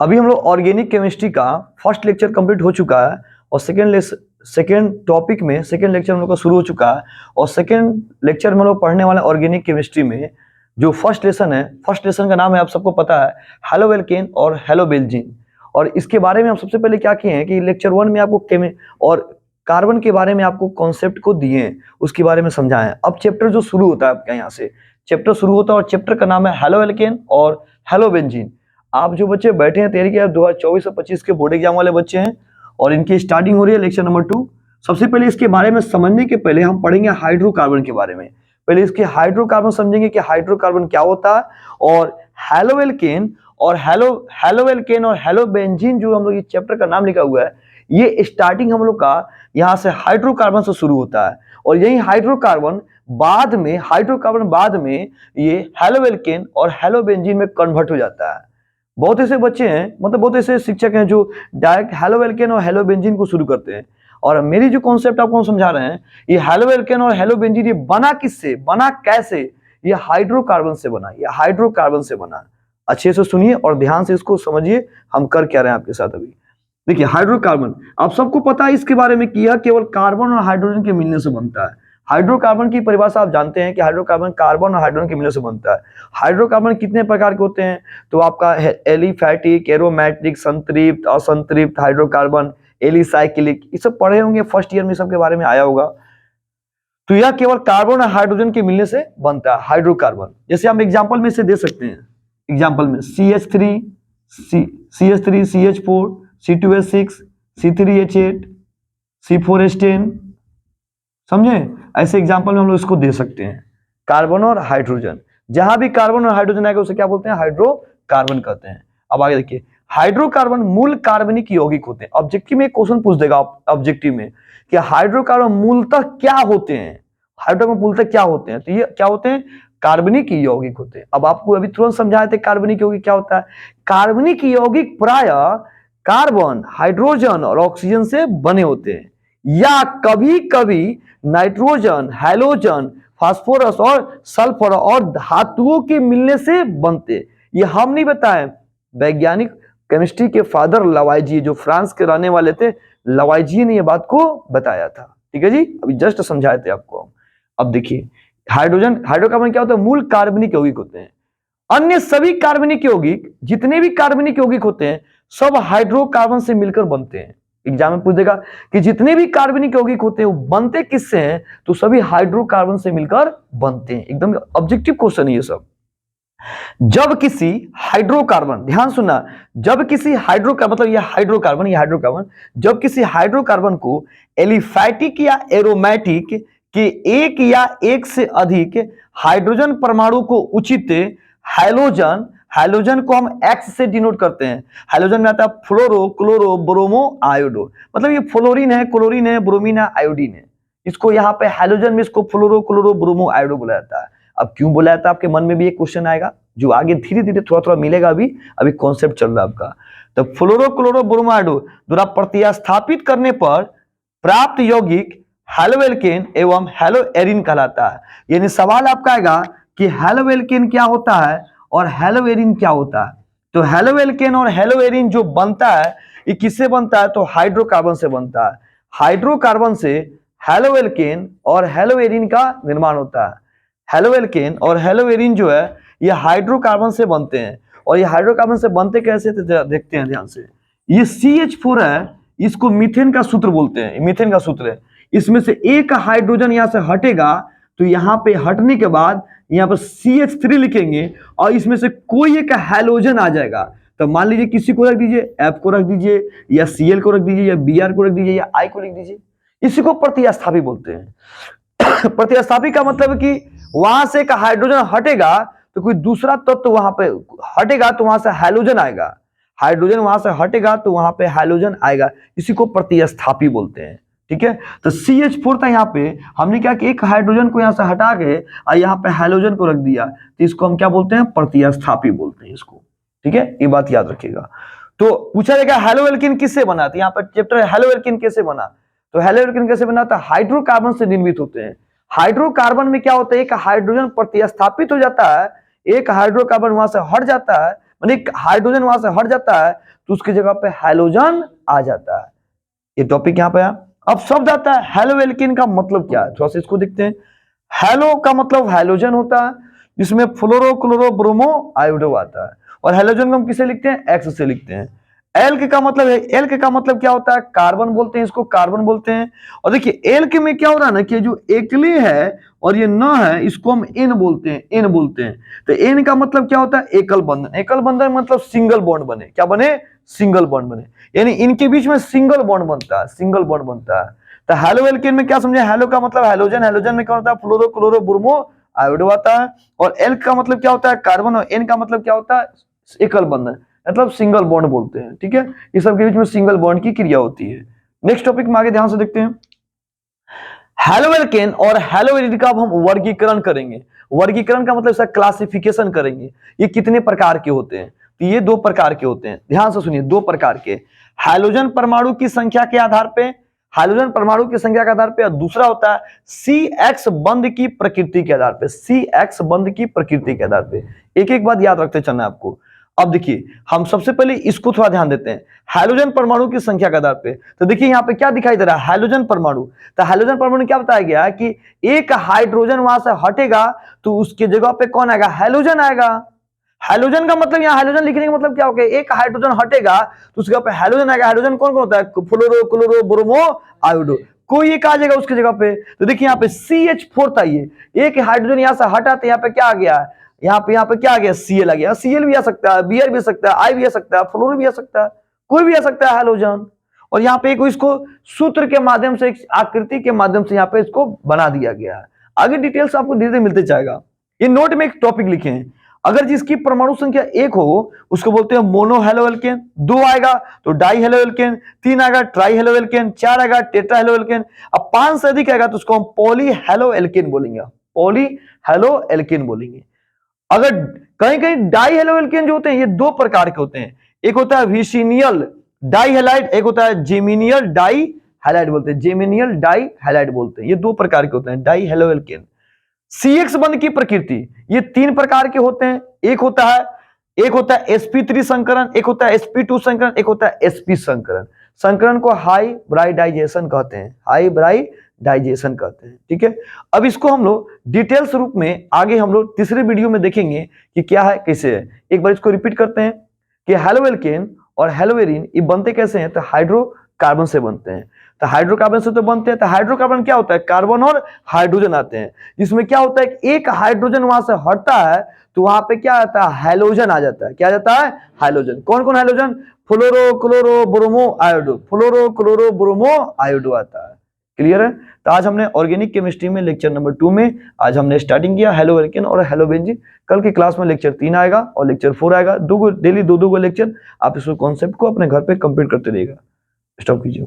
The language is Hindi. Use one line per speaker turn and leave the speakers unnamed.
अभी हम लोग ऑर्गेनिक केमिस्ट्री का फर्स्ट लेक्चर कंप्लीट हो चुका है और सेकेंड टॉपिक में सेकेंड लेक्चर हम लोग का शुरू हो चुका है और सेकेंड लेक्चर में हम लोग पढ़ने वाले ऑर्गेनिक केमिस्ट्री में जो फर्स्ट लेसन है, फर्स्ट लेसन का नाम है, आप सबको पता है, हेलोवेल्केन और हेलोबेंजीन। और इसके बारे में हम सबसे पहले क्या किए हैं कि लेक्चर 1 में आपको और कार्बन के बारे में आपको कॉन्सेप्ट को दिए हैं, उसके बारे में समझाएं। अब चैप्टर जो शुरू होता है आपका, यहाँ से चैप्टर शुरू होता है और चैप्टर का नाम है हेलोवेल्केन और हेलोबेंजीन। आप जो बच्चे बैठे हैं तैयारी के 2024 और 25 के बोर्ड एग्जाम वाले बच्चे हैं और इनकी स्टार्टिंग हो रही है लेक्चर नंबर 2। सबसे पहले इसके बारे में समझने के पहले हम पढ़ेंगे हाइड्रोकार्बन के बारे में। पहले इसके हाइड्रोकार्बन समझेंगे कि हाइड्रोकार्बन क्या होता है और हेलोवेल्केन और हेलोबेंजीन जो हम लोग इस चैप्टर का नाम लिखा हुआ है, ये स्टार्टिंग हम लोग का यहाँ से हाइड्रोकार्बन से शुरू होता है और यही हाइड्रोकार्बन बाद में ये हेलोवेल्केन और हेलोबेंजीन में कन्वर्ट हो जाता है। बहुत ऐसे बच्चे हैं, मतलब बहुत ऐसे शिक्षक हैं जो डायरेक्ट हेलोवेल्केन और हेलोबेंजीन को शुरू करते हैं। और मेरी जो कॉन्सेप्ट आपको समझा रहे हैं, ये हेलोवेल्केन और हेलोबेंजीन ये बना किससे, बना कैसे? ये हाइड्रोकार्बन से बना, ये हाइड्रोकार्बन से बना। अच्छे से सुनिए और ध्यान से इसको समझिए हम कर क्या रहे हैं आपके साथ अभी। देखिए हाइड्रोकार्बन आप सबको पता है इसके बारे में कि यह केवल कार्बन और हाइड्रोजन के मिलने से बनता है। हाइड्रोकार्बन की परिभाषा आप जानते हैं कि हाइड्रोकार्बन कार्बन और हाइड्रोजन के मिलने से बनता है। हाइड्रोकार्बन कितने प्रकार के होते हैं? तो आपका एलिफैटिक, एरोमेटिक, संतृप्त, असंतृप्त हाइड्रोकार्बन, एलिसाइक्लिक, ये सब पढ़े होंगे फर्स्ट ईयर में, सबके बारे में आया होगा। तो यह केवल कार्बन और हाइड्रोजन के मिलने से बनता है हाइड्रोकार्बन। जैसे हम एग्जाम्पल में इसे दे सकते हैं, एग्जाम्पल में CH3, CH4, C2H6, C3H8, C4H10, समझे? ऐसे एग्जाम्पल में हम लोग इसको दे सकते हैं। कार्बन और हाइड्रोजन, जहां भी कार्बन और हाइड्रोजन आएगा उसे क्या बोलते हैं? हाइड्रोकार्बन कहते हैं। अब आगे देखिए, हाइड्रोकार्बन मूल कार्बनिक यौगिक होते हैं। ऑब्जेक्टिव में क्वेश्चन पूछ देगा ऑब्जेक्टिव में कि हाइड्रोकार्बन मूलतः क्या होते हैं, हाइड्रोकार्बन मूलतः क्या होते हैं? तो ये क्या होते हैं? कार्बनिक यौगिक होते हैं। अब आपको अभी तुरंत समझाए थे कार्बनिक यौगिक क्या होता है। कार्बनिक यौगिक प्राय कार्बन, हाइड्रोजन और ऑक्सीजन से बने होते हैं या कभी कभी नाइट्रोजन, हैलोजन, फास्फोरस और सल्फर और धातुओं के मिलने से बनते। ये हम नहीं बताए, वैज्ञानिक केमिस्ट्री के फादर लवाइजिए जो फ्रांस के रहने वाले थे, लवाइजिए ने ये बात को बताया था। ठीक है जी, अभी जस्ट समझाए थे आपको। अब देखिए हाइड्रोकार्बन क्या होता है? मूल कार्बनिक यौगिक होते हैं। अन्य सभी कार्बनिक यौगिक, जितने भी कार्बनिक यौगिक होते हैं, सब हाइड्रोकार्बन से मिलकर बनते हैं। एग्जाम में पूछ देगा कि जितने भी कार्बनिक यौगिक होते हैं वो बनते किससे हैं? तो सभी हाइड्रोकार्बन से मिलकर बनते हैं। एकदम ऑब्जेक्टिव क्वेश्चन है ये सब। जब किसी हाइड्रोकार्बन, ध्यान सुनना, जब किसी हाइड्रोकार्बन, मतलब ये हाइड्रोकार्बन, जब किसी हाइड्रोकार्बन को एलिफैटिक या एरोमेटिक के एक या एक से अधिक हाइड्रोजन परमाणु को उचित हैलोजन को हम X से डिनोट करते हैं। हैलोजन में आता है फ्लोरो, क्लोरो, ब्रोमो, आयोडो। मतलब ये फ्लोरीन है, क्लोरीन है, ब्रोमीन है, आयोडीन है। इसको यहाँ पे हैलोजन में इसको फ्लोरो, क्लोरो, ब्रोमो, आयोडो बोला जाता है। अब क्यों बोला जाता है आपके मन में भी एक क्वेश्चन आएगा जो आगे धीरे धीरे थोड़ा थोड़ा मिलेगा। अभी कॉन्सेप्ट चल रहा है आपका। तो फ्लोरो, क्लोरो, ब्रोमो, आयोडो द्वारा प्रतिस्थापित करने पर प्राप्त यौगिक हेलोवेल्केन एवं हेलोएरिन कहलाता है। यानी सवाल आपका आएगा कि हेलोवेल्केन क्या होता है और हेलोएरिन क्या होता है। तो हेलोवेल्केन और हेलोएरिन जो बनता है, ये किससे बनता है? तो हाइड्रोकार्बन से बनता है। हाइड्रोकार्बन से हेलोवेल्केन और हेलोएरिन का निर्माण होता है। हेलोवेल्केन और हेलोएरिन जो है ये हाइड्रोकार्बन से बनते हैं। और ये हाइड्रोकार्बन से बनते कैसे, तो देखते हैं ध्यान से। ये CH4 है, इसको मीथेन का सूत्र बोलते हैं, मीथेन का सूत्र है। इसमें से एक हाइड्रोजन यहां से हटेगा तो यहां पे हटने के बाद यहां पर CH3 लिखेंगे और इसमें से कोई एक हैलोजन आ जाएगा। तो मान लीजिए किसी को रख दीजिए, F को रख दीजिए या Cl को रख दीजिए या Br को रख दीजिए या I को लिख दीजिए। इसी को प्रतिस्थापी बोलते हैं। प्रतिस्थापी का मतलब है कि वहां से एक हाइड्रोजन हटेगा तो कोई दूसरा तत्व वहां पे हटेगा तो वहां से हैलोजन आएगा। हाइड्रोजन वहां से हटेगा तो वहां पे हैलोजन आएगा। इसी को प्रतिस्थापी बोलते हैं। ठीक है, तो CH4 था, यहाँ पे हमने क्या कि एक हाइड्रोजन को यहाँ से हटा के और यहाँ पे हैलोजन को रख दिया, तो इसको हम क्या बोलते हैं? प्रतिस्थापी बोलते हैं इसको। ठीक है, ये बात याद रखिएगा। तो पूछा जाएगा हेलोवेल्केन किससे बना? तो यहाँ पर चैप्टर हेलोवेल्केन कैसे बना। तो हेलोवेल्केन कैसे बना था? हाइड्रोकार्बन से निर्मित होते हैं। हाइड्रोकार्बन में क्या होता है? एक हाइड्रोजन प्रतिस्थापित हो जाता है, एक हाइड्रोकार्बन वहां से हट जाता है, मतलब हाइड्रोजन वहां से हट जाता है तो उसकी जगह पे हैलोजन आ जाता है। ये टॉपिक यहाँ पे है। अब शब्द आता है हेलो एल्केन का मतलब क्या है, थोड़ा सा इसको देखते हैं। हेलो का मतलब हैलोजन होता है, जिसमें फ्लोरो क्लोरो ब्रोमो आयोडो आता है, और हैलोजन को हम किसे लिखते हैं, एक्स से लिखते हैं। एल्क का मतलब है, एल्क का मतलब क्या होता है, कार्बन बोलते हैं, इसको कार्बन बोलते हैं। और देखिए एल्क में क्या हो रहा है ना कि जो एकली है और ये न है, इसको हम एन बोलते हैं, एन बोलते हैं। तो एन का मतलब क्या होता है, एकल बंधन। एकल बंधन मतलब सिंगल बॉन्ड बने, क्या बने, सिंगल बॉन्ड बने, यानी इनके बीच में सिंगल बॉन्ड बनता है, सिंगल बॉन्ड बनता है। तो हेलो एल्केन में क्या समझे, हेलो का मतलब हैलोजन, हैलोजन में क्या होता है, फ्लोरो क्लोरो ब्रोमो आयोडो आता है। और एल्क का मतलब क्या होता है, कार्बन, और एन का मतलब क्या होता है, एकल बंधन, मतलब सिंगल बॉन्ड बोलते हैं। ठीक है, इस सब के बीच में सिंगल बॉन्ड की क्रिया होती है। नेक्स्ट टॉपिक में आगे ध्यान से देखते हैं। हेलो एल्केन और हेलो एल्डिहाइड का अब हम वर्गीकरण करेंगे। वर्गीकरण का मतलब इसका क्लासिफिकेशन करेंगे, ये कितने प्रकार के होते हैं। तो ये दो प्रकार के होते हैं, ध्यान से सुनिए, दो प्रकार के। हाइड्रोजन परमाणु की संख्या के आधार पे, हाइड्रोजन परमाणु की संख्या के आधार पे, और दूसरा होता है सी एक्स बंध की प्रकृति के आधार पे, सी एक्स बंध की प्रकृति के आधार पे। एक एक बात याद रखते चलना आपको। अब देखिए हम सबसे पहले इसको थोड़ा ध्यान देते हैं, हाइड्रोजन परमाणु की संख्या के आधार पे। तो देखिए यहाँ पे क्या दिखाई दे रहा है, हाइड्रोजन परमाणु। तो हाइड्रोजन परमाणु क्या बताया गया है कि एक हाइड्रोजन वहां से हटेगा तो उसके जगह पे कौन आएगा, हैलोजन आएगा। हैलोजन का मतलब, यहाँ हैलोजन लिखने का मतलब क्या हो गया, एक हाइड्रोजन हटेगा तो उसके जगह पे हैलोजन आएगा। हैलोजन कौन कौन होता है, फ्लोरो क्लोरो ब्रोमो आयोडो, कोई एक आ जाएगा उसकी जगह पे। तो देखिए यहाँ पे CH4 था, ये एक हाइड्रोजन यहाँ से हटा तो यहाँ पे क्या आ गया, यहाँ पे क्या आ गया, Cl आ गया। Cl भी आ सकता है, Br भी आ सकता है, I भी आ सकता है, फ्लोरो भी आ सकता है, कोई भी आ सकता है हैलोजन। और यहाँ पे इसको सूत्र के माध्यम से, आकृति के माध्यम से यहाँ पे इसको बना दिया गया है। आगे डिटेल्स आपको धीरे धीरे मिलते जाएगा। ये नोट में एक टॉपिक लिखे हैं, अगर जिसकी परमाणु संख्या 1 हो उसको बोलते हैं मोनो हेलो एल्केन, 2 आएगा तो डाई हेलो एल्केन, 3 आएगा ट्राई हेलो एल्केन, 4 आएगा टेट्रा हेलो एल्केन, अब 5 से अधिक आएगा तो उसको हम पॉली हेलो एल्केन बोलेंगे, पॉली हेलो एल्केन बोलेंगे। अगर कहीं कहीं डाई हेलो एल्केन जो होते हैं ये दो प्रकार के होते हैं, एक होता है विसिनियल डाई हैलाइड, एक होता है जेमिनियल डाई हैलाइड बोलते हैं, जेमिनियल डाई हैलाइड बोलते हैं। ये दो प्रकार के होते हैं डाई हेलो एल्केन। CX बंध की प्रकृति ये 3 प्रकार के होते हैं, एक होता है sp3 संकरण, एक होता है sp2 संकरण, एक होता है sp संकरण। संकरण को हाइब्रिडाइजेशन कहते हैं, हाइब्रिडाइजेशन कहते हैं। ठीक है, अब इसको हम लोग डिटेल्स रूप में आगे हम लोग तीसरे वीडियो में देखेंगे कि क्या है कैसे है। एक बार इसको रिपीट करते हैं कि हेलोएल्केन और हेलोएरिन ये बनते कैसे हैं, तो हाइड्रोकार्बन से बनते हैं। तो हाइड्रोकार्बन से तो बनते हैं, तो हाइड्रोकार्बन क्या होता है, कार्बन और हाइड्रोजन आते हैं, जिसमें क्या होता है एक हाइड्रोजन वहां से हटता है तो वहां पे क्या आता है, हैलोजन आ जाता है। क्या आ जाता है, हैलोजन। कौन कौन halogen, fluoro chloro bromo iodo, fluoro chloro bromo iodo आता है। क्लियर है। तो आज हमने ऑर्गेनिक केमिस्ट्री में लेक्चर नंबर 2 में आज हमने स्टार्टिंग किया हेलो एल्केन और हेलो बेंजीन। कल की क्लास में लेक्चर 3 आएगा और लेक्चर 4 आएगा, डेली दो लेक्चर। आप इस कॉन्सेप्ट को अपने घर पे कंप्लीट करते रहिएगा। स्टॉप कीजिए।